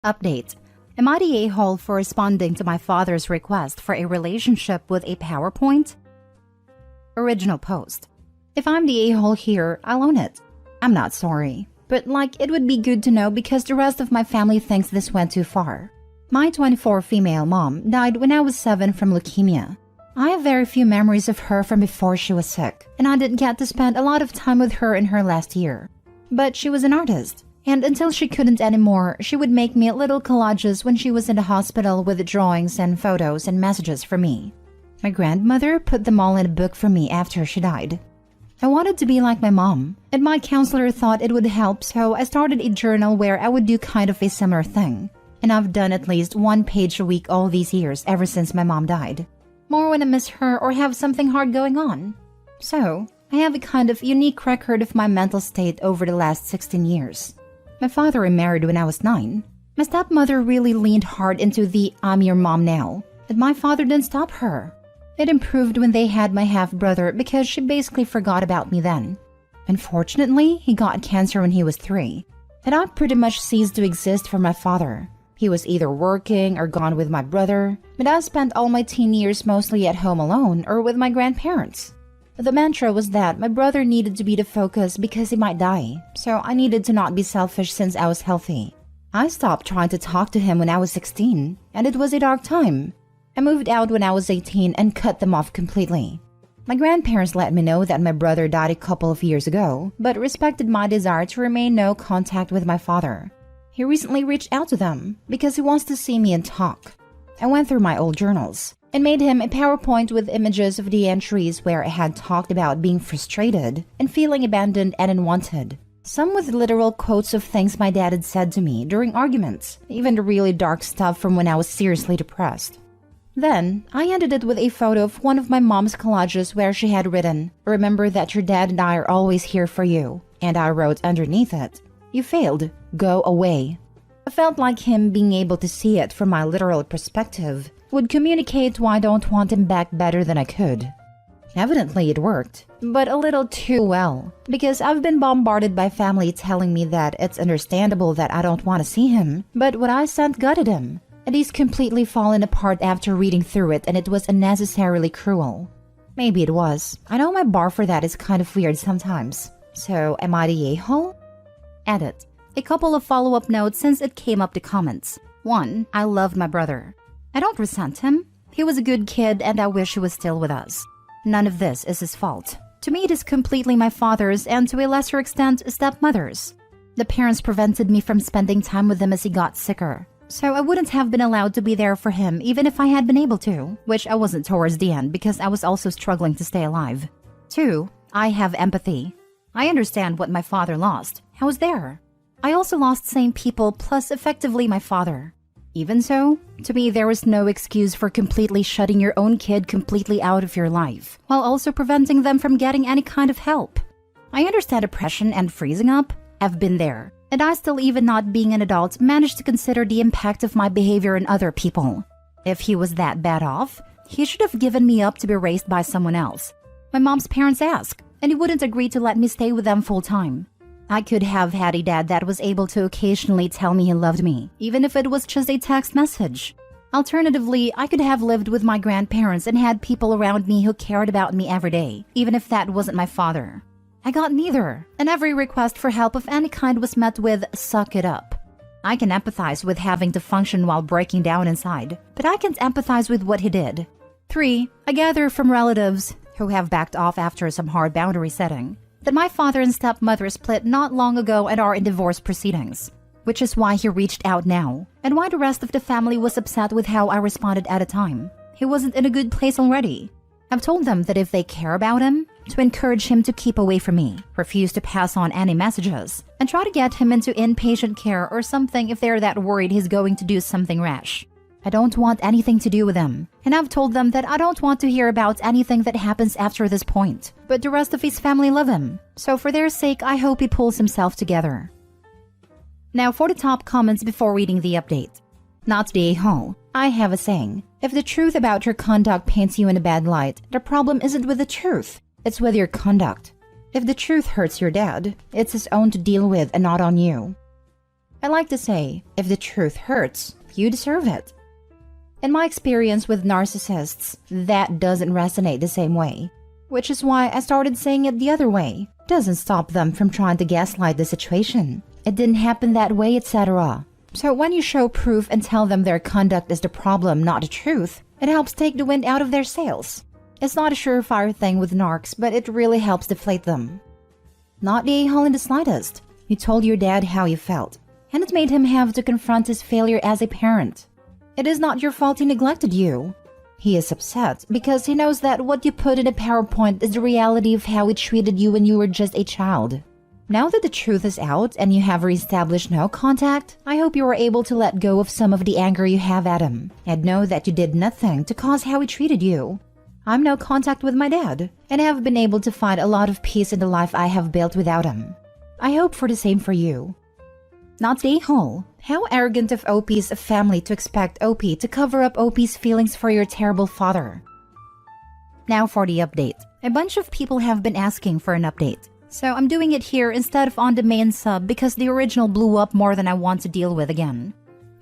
Update. Am I the a-hole for responding to my father's request for a relationship with a PowerPoint? Original post. If I'm the a-hole here, I'll own it. I'm not sorry, but it would be good to know because the rest of my family thinks this went too far. My 24 female mom died when I was 7 from leukemia. I have very few memories of her from before she was sick, and I didn't get to spend a lot of time with her in her last year. But she was an artist. And until she couldn't anymore, she would make me little collages when she was in the hospital with drawings and photos and messages for me. My grandmother put them all in a book for me after she died. I wanted to be like my mom, and my counselor thought it would help, so I started a journal where I would do kind of a similar thing. And I've done at least 1 page a week all these years ever since my mom died. More when I miss her or have something hard going on. So, I have a kind of unique record of my mental state over the last 16 years. My father remarried when I was 9. My stepmother really leaned hard into the "I'm your mom now," and my father didn't stop her. It improved when they had my half-brother because she basically forgot about me then. Unfortunately, he got cancer when he was 3, and I pretty much ceased to exist for my father. He was either working or gone with my brother, but I spent all my teen years mostly at home alone or with my grandparents. The mantra was that my brother needed to be the focus because he might die, so I needed to not be selfish since I was healthy. I stopped trying to talk to him when I was 16, and it was a dark time. I moved out when I was 18 and cut them off completely. My grandparents let me know that my brother died a couple of years ago, but respected my desire to remain no contact with my father. He recently reached out to them because he wants to see me and talk. I went through my old journals and made him a PowerPoint with images of the entries where I had talked about being frustrated and feeling abandoned and unwanted. Some with literal quotes of things my dad had said to me during arguments, even the really dark stuff from when I was seriously depressed. Then, I ended it with a photo of one of my mom's collages where she had written, "Remember that your dad and I are always here for you." And I wrote underneath it, "You failed. Go away." I felt like him being able to see it from my literal perspective would communicate why I don't want him back better than I could. Evidently it worked, but a little too well, because I've been bombarded by family telling me that it's understandable that I don't want to see him, but what I sent gutted him, and he's completely fallen apart after reading through it, and it was unnecessarily cruel. Maybe it was. I know my bar for that is kind of weird sometimes. So, am I the a-hole? Edit. A couple of follow-up notes since it came up to comments. 1. I loved my brother. I don't resent him. He was a good kid and I wish he was still with us. None of this is his fault. To me, it is completely my father's and to a lesser extent, stepmother's. The parents prevented me from spending time with him as he got sicker. So I wouldn't have been allowed to be there for him even if I had been able to, which I wasn't towards the end because I was also struggling to stay alive. 2. I have empathy. I understand what my father lost. I was there. I also lost same people plus effectively my father. Even so, to me there was no excuse for completely shutting your own kid completely out of your life, while also preventing them from getting any kind of help. I understand depression and freezing up. I've been there, and I still, even not being an adult, managed to consider the impact of my behavior on other people. If he was that bad off, he should have given me up to be raised by someone else. My mom's parents asked, and he wouldn't agree to let me stay with them full time. I could have had a dad that was able to occasionally tell me he loved me, even if it was just a text message. Alternatively, I could have lived with my grandparents and had people around me who cared about me every day, even if that wasn't my father. I got neither, and every request for help of any kind was met with "suck it up." I can empathize with having to function while breaking down inside, but I can't empathize with what he did. 3. I gather from relatives, who have backed off after some hard boundary setting, that my father and stepmother split not long ago and are in divorce proceedings, which is why he reached out now, and why the rest of the family was upset with how I responded at a time. He wasn't in a good place already. I've told them that if they care about him, to encourage him to keep away from me, refuse to pass on any messages, and try to get him into inpatient care or something if they're that worried he's going to do something rash. I don't want anything to do with him, and I've told them that I don't want to hear about anything that happens after this point, but the rest of his family love him, so for their sake I hope he pulls himself together. Now for the top comments before reading the update. Not the a-hole. I have a saying, if the truth about your conduct paints you in a bad light, the problem isn't with the truth, it's with your conduct. If the truth hurts your dad, it's his own to deal with and not on you. I like to say, if the truth hurts, you deserve it. In my experience with narcissists, that doesn't resonate the same way, which is why I started saying it the other way. Doesn't stop them from trying to gaslight the situation. It didn't happen that way, etc. So when you show proof and tell them their conduct is the problem, not the truth, it helps take the wind out of their sails. It's not a surefire thing with narcs, but it really helps deflate them. Not the a-hole in the slightest. You told your dad how you felt, and it made him have to confront his failure as a parent. It is not your fault he neglected you. He is upset because he knows that what you put in a PowerPoint is the reality of how he treated you when you were just a child. Now that the truth is out and you have reestablished no contact, I hope you are able to let go of some of the anger you have at him and know that you did nothing to cause how he treated you. I'm no contact with my dad and have been able to find a lot of peace in the life I have built without him. I hope for the same for you. Not the a-hole. How arrogant of OP's family to expect OP to cover up OP's feelings for your terrible father. Now for the update. A bunch of people have been asking for an update, so I'm doing it here instead of on the main sub because the original blew up more than I want to deal with again.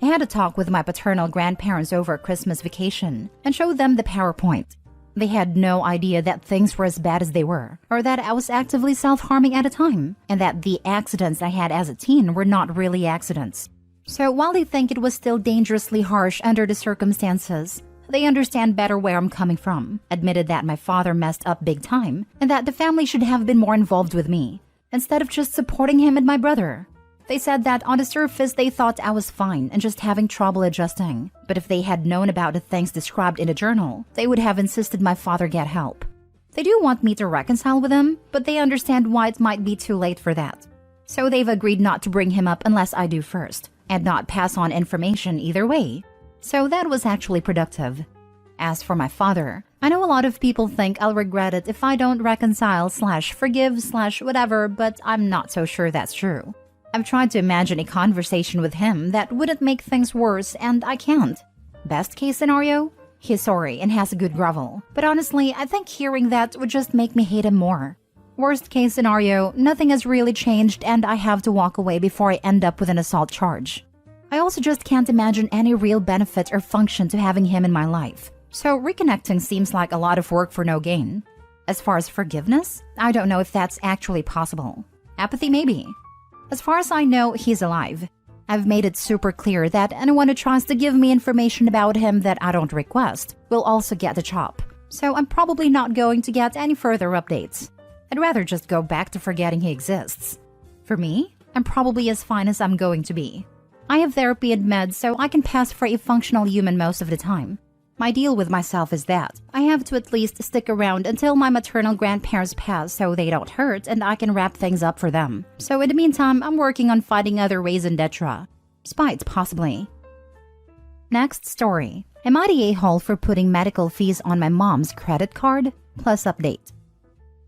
I had a talk with my paternal grandparents over Christmas vacation and showed them the PowerPoint. They had no idea that things were as bad as they were, or that I was actively self-harming at a time, and that the accidents I had as a teen were not really accidents. So while they think it was still dangerously harsh under the circumstances, they understand better where I'm coming from, admitted that my father messed up big time, and that the family should have been more involved with me, instead of just supporting him and my brother. They said that on the surface they thought I was fine and just having trouble adjusting, but if they had known about the things described in the journal, they would have insisted my father get help. They do want me to reconcile with him, but they understand why it might be too late for that. So they've agreed not to bring him up unless I do first, and not pass on information either way. So that was actually productive. As for my father, I know a lot of people think I'll regret it if I don't reconcile/forgive/whatever, but I'm not so sure that's true. I've tried to imagine a conversation with him that wouldn't make things worse, and I can't. Best case scenario? He's sorry and has a good grovel. But honestly, I think hearing that would just make me hate him more. Worst case scenario, nothing has really changed and I have to walk away before I end up with an assault charge. I also just can't imagine any real benefit or function to having him in my life. So reconnecting seems like a lot of work for no gain. As far as forgiveness, I don't know if that's actually possible. Apathy maybe. As far as I know, he's alive. I've made it super clear that anyone who tries to give me information about him that I don't request will also get the chop. So I'm probably not going to get any further updates. I'd rather just go back to forgetting he exists. For me, I'm probably as fine as I'm going to be. I have therapy and meds, so I can pass for a functional human most of the time. My deal with myself is that I have to at least stick around until my maternal grandparents pass so they don't hurt and I can wrap things up for them. So in the meantime, I'm working on finding other ways in Detra. Spites, possibly. Next story. Am I the a-hole for putting medical fees on my mom's credit card? Plus update.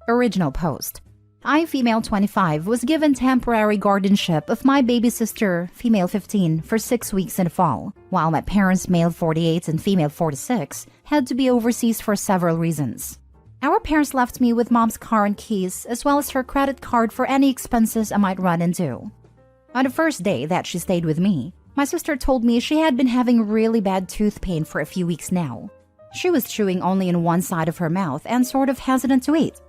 Original post. I, female 25, was given temporary guardianship of my baby sister, female 15, for 6 weeks in the fall, while my parents, male 48 and female 46, had to be overseas for several reasons. Our parents left me with mom's car and keys, as well as her credit card for any expenses I might run into. On the first day that she stayed with me, my sister told me she had been having really bad tooth pain for a few weeks now. She was chewing only in one side of her mouth and sort of hesitant to eat.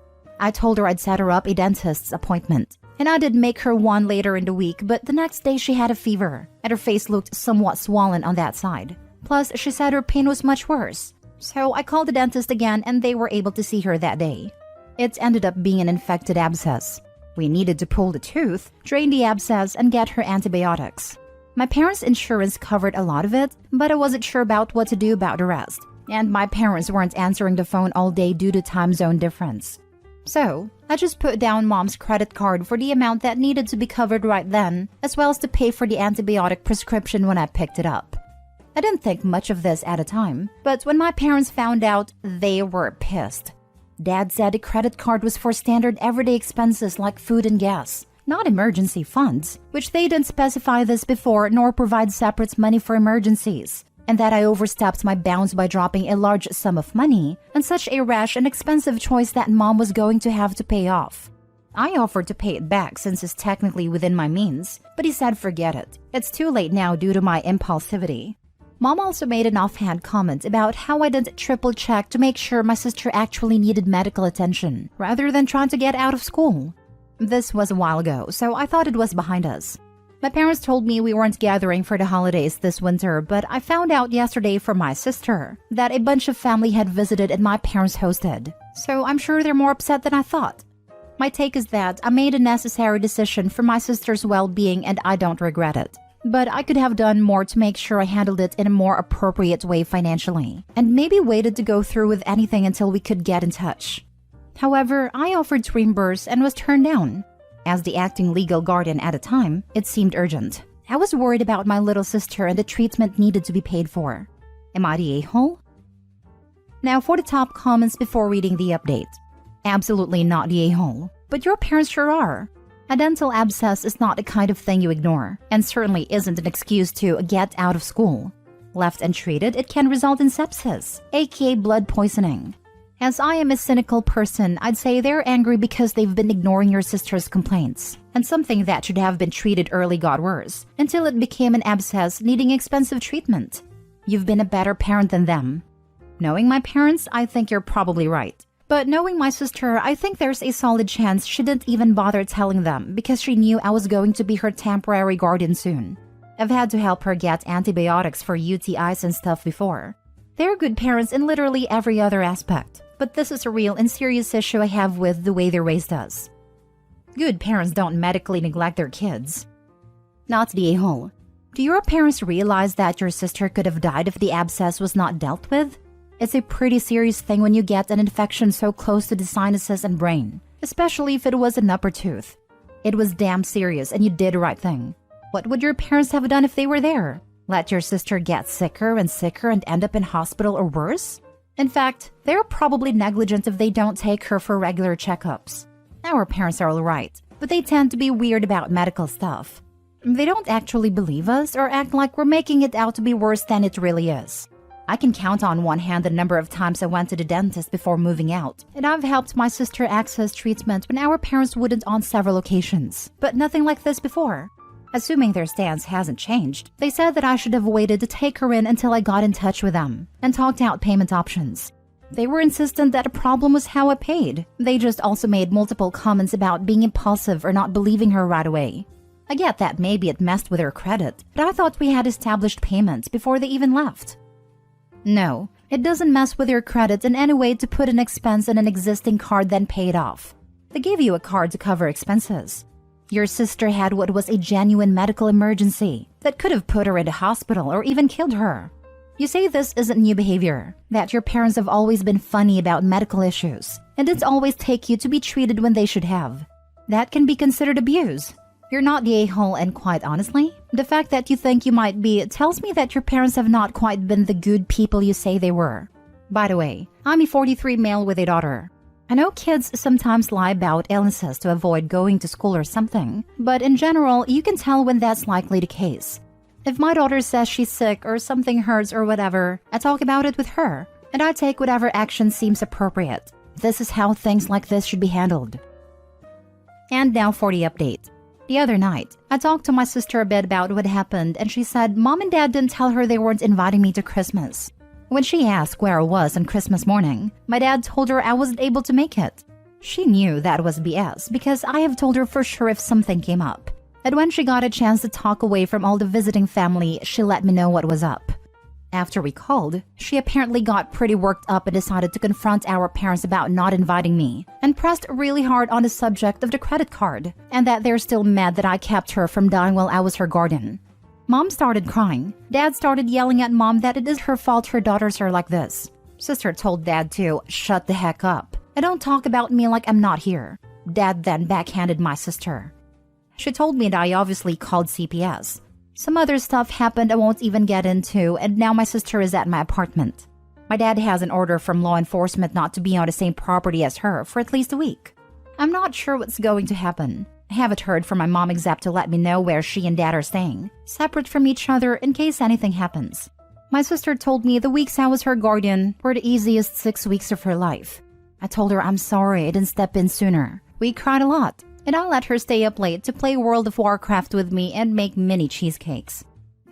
I told her I'd set her up a dentist's appointment, and I did make her one later in the week, but the next day she had a fever, and her face looked somewhat swollen on that side. Plus, she said her pain was much worse. So I called the dentist again and they were able to see her that day. It ended up being an infected abscess. We needed to pull the tooth, drain the abscess, and get her antibiotics. My parents' insurance covered a lot of it, but I wasn't sure about what to do about the rest, and my parents weren't answering the phone all day due to time zone difference. So, I just put down mom's credit card for the amount that needed to be covered right then, as well as to pay for the antibiotic prescription when I picked it up. I didn't think much of this at a time, but when my parents found out, they were pissed. Dad said the credit card was for standard everyday expenses like food and gas, not emergency funds, which they didn't specify this before nor provide separate money for emergencies, and that I overstepped my bounds by dropping a large sum of money and such a rash and expensive choice that mom was going to have to pay off. I offered to pay it back since it's technically within my means, but he said forget it. It's too late now due to my impulsivity. Mom also made an offhand comment about how I didn't triple check to make sure my sister actually needed medical attention, rather than trying to get out of school. This was a while ago, so I thought it was behind us. My parents told me we weren't gathering for the holidays this winter, but I found out yesterday from my sister that a bunch of family had visited and my parents hosted. So I'm sure they're more upset than I thought. My take is that I made a necessary decision for my sister's well-being and I don't regret it. But I could have done more to make sure I handled it in a more appropriate way financially, and maybe waited to go through with anything until we could get in touch. However, I offered to reimburse and was turned down. As the acting legal guardian at the time, it seemed urgent. I was worried about my little sister and the treatment needed to be paid for. Am I the a-hole? Now for the top comments before reading the update. Absolutely not the a-hole, but your parents sure are. A dental abscess is not the kind of thing you ignore, and certainly isn't an excuse to get out of school. Left untreated, it can result in sepsis, aka blood poisoning. As I am a cynical person, I'd say they're angry because they've been ignoring your sister's complaints, and something that should have been treated early got worse, until it became an abscess needing expensive treatment. You've been a better parent than them. Knowing my parents, I think you're probably right. But knowing my sister, I think there's a solid chance she didn't even bother telling them because she knew I was going to be her temporary guardian soon. I've had to help her get antibiotics for UTIs and stuff before. They're good parents in literally every other aspect. But this is a real and serious issue I have with the way they raised us. Good parents don't medically neglect their kids. Not the a-hole. Do your parents realize that your sister could have died if the abscess was not dealt with? It's a pretty serious thing when you get an infection so close to the sinuses and brain, especially if it was an upper tooth. It was damn serious and you did the right thing. What would your parents have done if they were there? Let your sister get sicker and sicker and end up in hospital or worse? In fact, they're probably negligent if they don't take her for regular checkups. Our parents are alright, but they tend to be weird about medical stuff. They don't actually believe us or act like we're making it out to be worse than it really is. I can count on one hand the number of times I went to the dentist before moving out, and I've helped my sister access treatment when our parents wouldn't on several occasions, but nothing like this before. Assuming their stance hasn't changed, they said that I should have waited to take her in until I got in touch with them and talked out payment options. They were insistent that the problem was how I paid. They just also made multiple comments about being impulsive or not believing her right away. I get that maybe it messed with her credit, but I thought we had established payments before they even left. No, it doesn't mess with your credit in any way to put an expense on an existing card then pay it off. They gave you a card to cover expenses. Your sister had what was a genuine medical emergency that could have put her in the hospital or even killed her. You say this isn't new behavior, that your parents have always been funny about medical issues, and didn't always take you to be treated when they should have. That can be considered abuse. You're not the a-hole, and quite honestly, the fact that you think you might be tells me that your parents have not quite been the good people you say they were. By the way, I'm a 43 male with a daughter. I know kids sometimes lie about illnesses to avoid going to school or something, but in general, you can tell when that's likely the case. If my daughter says she's sick or something hurts or whatever, I talk about it with her, and I take whatever action seems appropriate. This is how things like this should be handled. And now for the update. The other night, I talked to my sister a bit about what happened, and she said Mom and Dad didn't tell her they weren't inviting me to Christmas. When she asked where I was on Christmas morning, my dad told her I wasn't able to make it. She knew that was BS because I have told her for sure if something came up. And when she got a chance to talk away from all the visiting family, she let me know what was up. After we called, she apparently got pretty worked up and decided to confront our parents about not inviting me, and pressed really hard on the subject of the credit card, and that they're still mad that I kept her from dying while I was her guardian. Mom started crying. Dad started yelling at Mom that it is her fault her daughters are like this. Sister told Dad to shut the heck up and don't talk about me like I'm not here. Dad then backhanded my sister. She told me that I obviously called CPS. Some other stuff happened I won't even get into, and now my sister is at my apartment. My dad has an order from law enforcement not to be on the same property as her for at least a week. I'm not sure what's going to happen. I haven't heard from my mom except to let me know where she and dad are staying, separate from each other in case anything happens. My sister told me the weeks I was her guardian were the easiest 6 weeks of her life. I told her I'm sorry I didn't step in sooner, We cried a lot, and I let her stay up late to play World of Warcraft with me and make mini cheesecakes.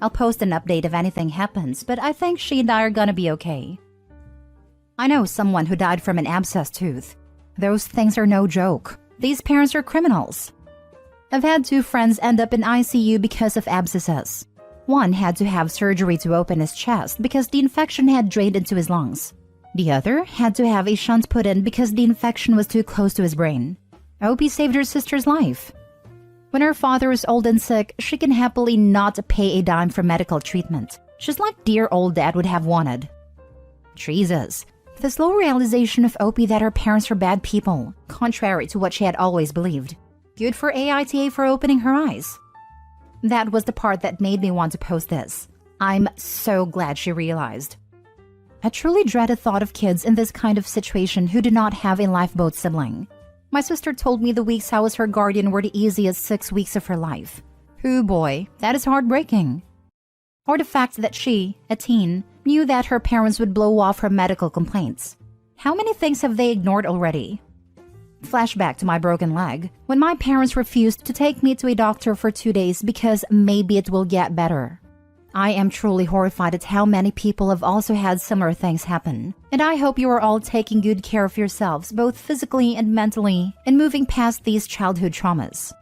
I'll post an update if anything happens, but I think she and I are gonna be okay. I know someone who died from an abscessed tooth. Those things are no joke. These parents are criminals. I've had 2 friends end up in ICU because of abscesses. One had to have surgery to open his chest because the infection had drained into his lungs. The other had to have a shunt put in because the infection was too close to his brain. I hope he saved her sister's life. When her father is old and sick, she can happily not pay a dime for medical treatment, just like dear old dad would have wanted. Jesus, the slow realization of Opie that her parents were bad people, contrary to what she had always believed. Good for AITA for opening her eyes. That was the part that made me want to post this. I'm so glad she realized. I truly dread the thought of kids in this kind of situation who do not have a lifeboat sibling. My sister told me the weeks I was her guardian were the easiest 6 weeks of her life. Ooh boy, that is heartbreaking. Or the fact that she, a teen, knew that her parents would blow off her medical complaints. How many things have they ignored already? Flashback to my broken leg, when my parents refused to take me to a doctor for 2 days because maybe it will get better. I am truly horrified at how many people have also had similar things happen, and I hope you are all taking good care of yourselves both physically and mentally and moving past these childhood traumas.